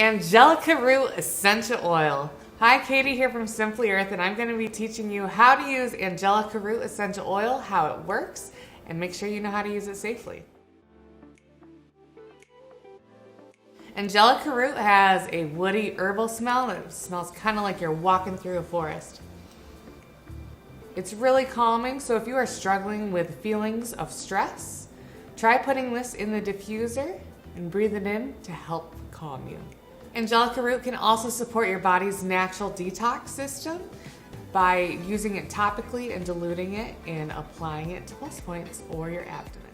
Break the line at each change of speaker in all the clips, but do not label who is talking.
Angelica Root Essential Oil. Hi, Katie here from Simply Earth, and I'm going to be teaching you how to use Angelica Root Essential Oil, how it works, and make sure you know how to use it safely. Angelica Root has a woody herbal smell. It smells kind of like you're walking through a forest. It's really calming, so if you are struggling with feelings of stress, try putting this in the diffuser and breathe it in to help calm you. Angelica Root can also support your body's natural detox system by using it topically and diluting it and applying it to pulse points or your abdomen.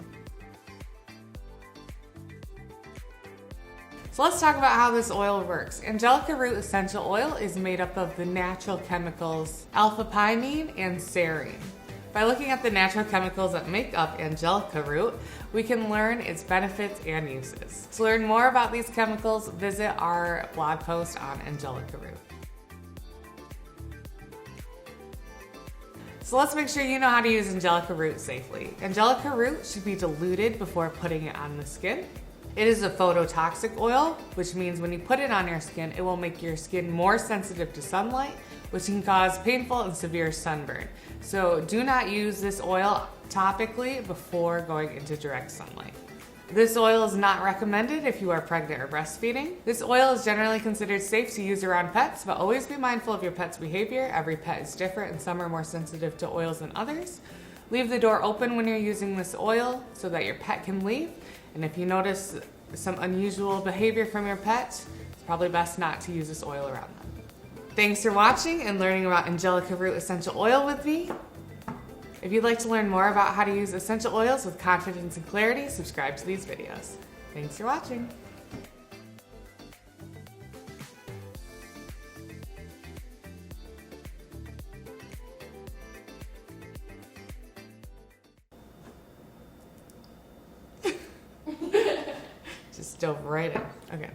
So let's talk about how this oil works. Angelica Root Essential Oil is made up of the natural chemicals alpha-pinene and serine. By looking at the natural chemicals that make up Angelica Root, we can learn its benefits and uses. To learn more about these chemicals, visit our blog post on Angelica Root. So let's make sure you know how to use Angelica Root safely. Angelica Root should be diluted before putting it on the skin. It is a phototoxic oil, which means when you put it on your skin, it will make your skin more sensitive to sunlight, which can cause painful and severe sunburn. So do not use this oil topically before going into direct sunlight. This oil is not recommended if you are pregnant or breastfeeding. This oil is generally considered safe to use around pets, but always be mindful of your pet's behavior. Every pet is different and some are more sensitive to oils than others. Leave the door open when you're using this oil so that your pet can leave. And if you notice some unusual behavior from your pet, it's probably best not to use this oil around them. Thanks for watching and learning about Angelica Root Essential Oil with me. If you'd like to learn more about how to use essential oils with confidence and clarity, subscribe to these videos. Thanks for watching. Just dove right in. Okay.